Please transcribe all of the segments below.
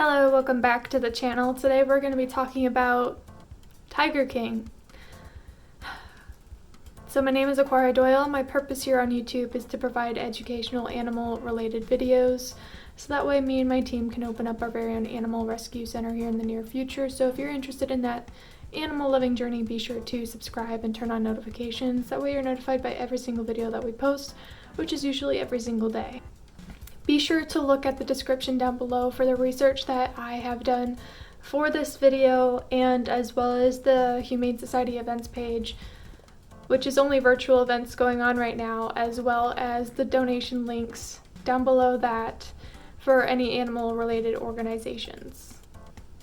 Hello, welcome back to the channel. Today we're going to be talking about Tiger King. So my name is Aquaria Doyle. My purpose here on YouTube is to provide educational animal related videos so that way me and my team can open up our very own animal rescue center here in the near future. So if you're interested in that animal loving journey, be sure to subscribe and turn on notifications. That way you're notified by every single video that we post, which is usually every single day. Be sure to look at the description down below for the research that I have done for this video, and as well as the Humane Society events page, which is only virtual events going on right now, as well as the donation links down below that for any animal related organizations.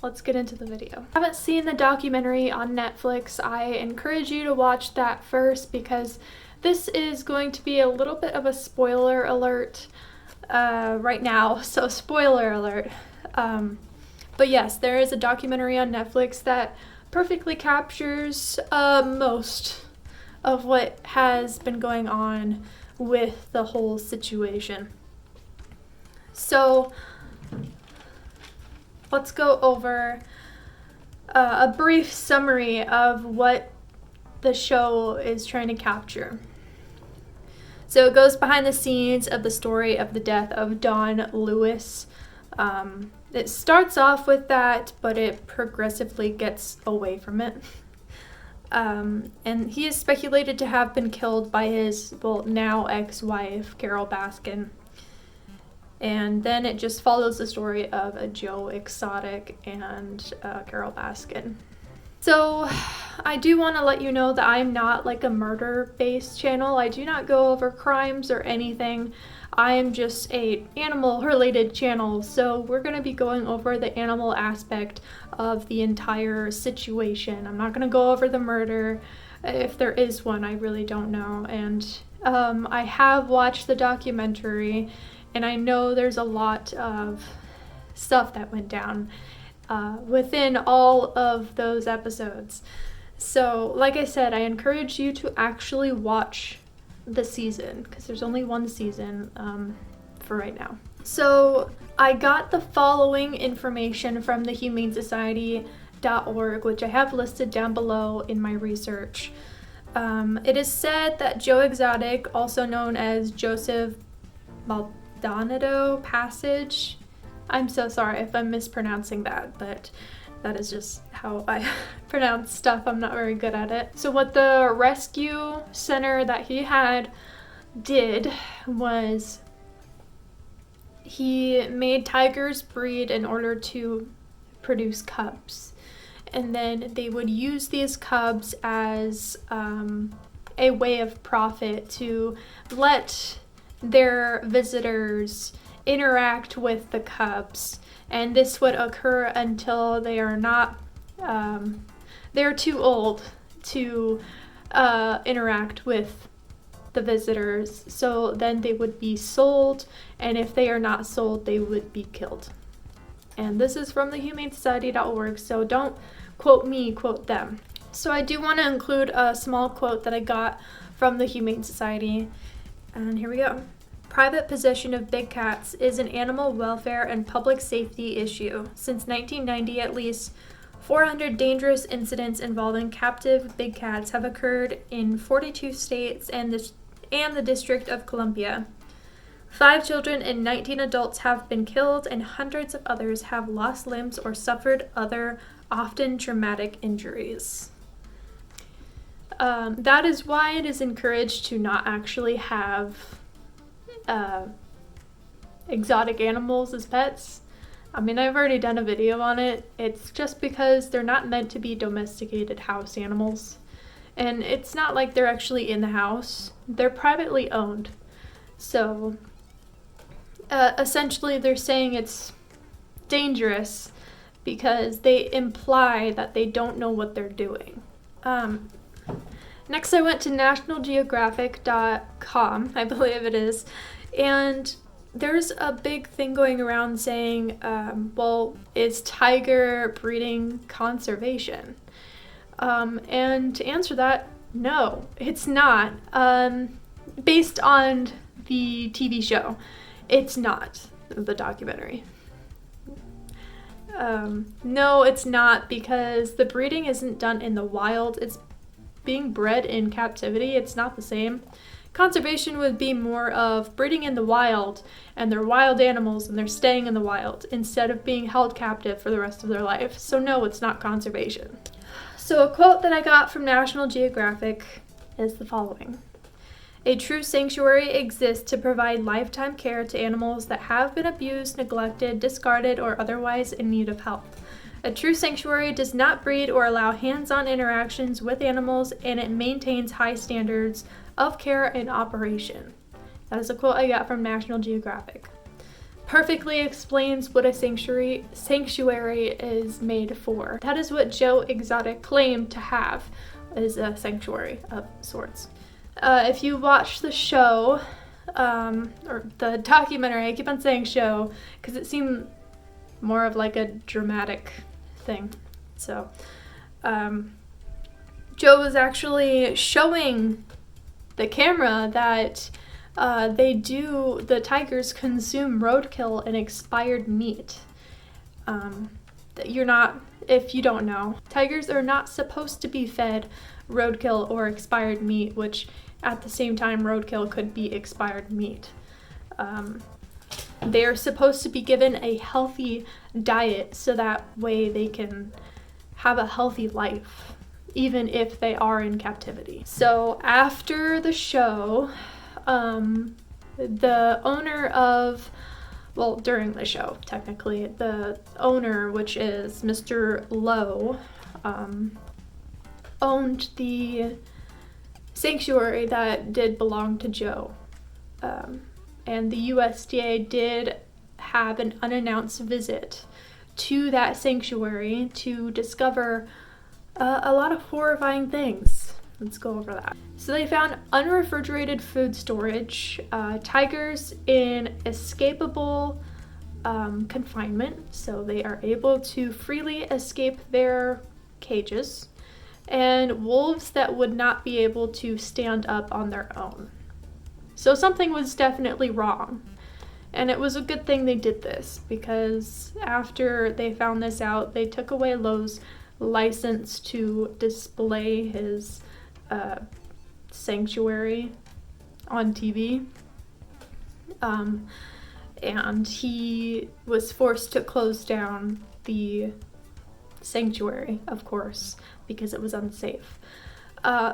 Let's get into the video. If you haven't seen the documentary on Netflix, I encourage you to watch that first because this is going to be a little bit of a spoiler alert right now, so spoiler alert. But yes, there is a documentary on Netflix that perfectly captures most of what has been going on with the whole situation. So let's go over a brief summary of what the show is trying to capture. So it goes behind the scenes of the story of the death of Don Lewis. It starts off with that, but it progressively gets away from it. And he is speculated to have been killed by his, now ex-wife, Carol Baskin. And then it just follows the story of Joe Exotic and Carol Baskin. So I do want to let you know that I'm not like a murder-based channel. I do not go over crimes or anything. I am just a animal-related channel, so we're going to be going over the animal aspect of the entire situation. I'm not going to go over the murder. If there is one, I really don't know. And I have watched the documentary, and I know there's a lot of stuff that went down within all of those episodes. So like I said, I encourage you to actually watch the season because there's only one season for right now. So I got the following information from the humanesociety.org, which I have listed down below in my research. It is said that Joe Exotic, also known as Joseph Maldonado Passage, I'm so sorry if I'm mispronouncing that, but that is just how I pronounce stuff. I'm not very good at it. So what the rescue center that he had did was he made tigers breed in order to produce cubs. And then they would use these cubs as a way of profit to let their visitors interact with the cubs, and this would occur until they are not they're too old to interact with the visitors, so then they would be sold, and if they are not sold, they would be killed. And this is from the humanesociety.org, so don't quote me, quote them. So I do want to include a small quote that I got from the Humane Society, and here we go. Private possession of big cats is an animal welfare and public safety issue. Since 1990, at least 400 dangerous incidents involving captive big cats have occurred in 42 states and the District of Columbia. 5 children and 19 adults have been killed, and hundreds of others have lost limbs or suffered other, often traumatic injuries. That is why it is encouraged to not actually have exotic animals as pets. I mean, I've already done a video on it. It's just because they're not meant to be domesticated house animals. And it's not like they're actually in the house. They're privately owned. So, essentially they're saying it's dangerous because they imply that they don't know what they're doing. Next, I went to nationalgeographic.com, I believe it is, and there's a big thing going around saying, is tiger breeding conservation? And to answer that, no, it's not. Based on the TV show, it's not the documentary. No, it's not, because the breeding isn't done in the wild. It's being bred in captivity. It's not the same. Conservation would be more of breeding in the wild, and they're wild animals and they're staying in the wild instead of being held captive for the rest of their life. So no, it's not conservation. So a quote that I got from National Geographic is the following. A true sanctuary exists to provide lifetime care to animals that have been abused, neglected, discarded, or otherwise in need of help. A true sanctuary does not breed or allow hands-on interactions with animals, and it maintains high standards of care and operation. That is a quote I got from National Geographic. Perfectly explains what a sanctuary is made for. That is what Joe Exotic claimed to have, is a sanctuary of sorts. If you watch the show, or the documentary, I keep on saying show because it seemed more of like a dramatic thing. So, Joe was actually showing the camera that the tigers consume roadkill and expired meat. If you don't know, tigers are not supposed to be fed roadkill or expired meat, which at the same time roadkill could be expired meat. They are supposed to be given a healthy diet so that way they can have a healthy life, even if they are in captivity. So after the show, the owner of, well, during the show, technically, the owner, which is Mr. Lowe, owned the sanctuary that did belong to Joe. And the USDA did have an unannounced visit to that sanctuary to discover a lot of horrifying things. Let's go over that. So they found unrefrigerated food storage, tigers in escapable confinement, so they are able to freely escape their cages, and wolves that would not be able to stand up on their own. So something was definitely wrong. And it was a good thing they did this, because after they found this out, they took away Lowe's license to display his sanctuary on TV. And he was forced to close down the sanctuary, of course, because it was unsafe.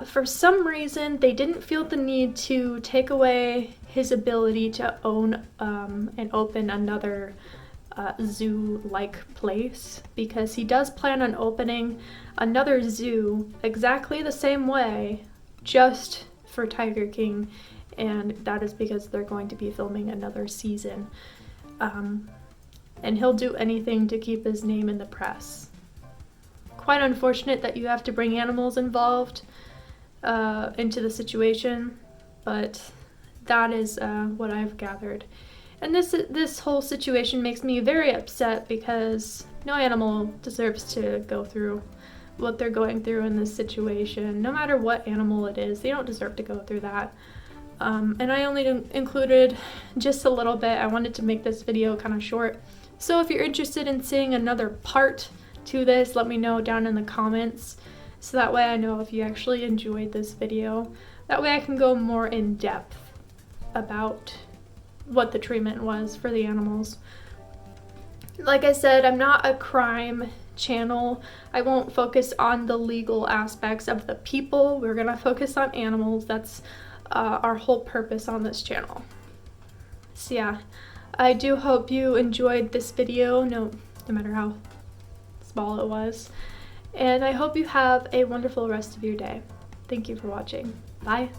For some reason, they didn't feel the need to take away his ability to own and open another zoo-like place, because he does plan on opening another zoo exactly the same way, just for Tiger King, and that is because they're going to be filming another season. And he'll do anything to keep his name in the press. Quite unfortunate that you have to bring animals involved into the situation, but that is what I've gathered. And this whole situation makes me very upset, because no animal deserves to go through what they're going through in this situation. No matter what animal it is, they don't deserve to go through that. And I only included just a little bit. I wanted to make this video kind of short. So if you're interested in seeing another part to this, let me know down in the comments, so that way I know if you actually enjoyed this video. That way I can go more in depth about what the treatment was for the animals. Like I said, I'm not a crime channel. I won't focus on the legal aspects of the people. We're gonna focus on animals. That's our whole purpose on this channel. So yeah, I do hope you enjoyed this video, no matter how small it was. And I hope you have a wonderful rest of your day. Thank you for watching. Bye.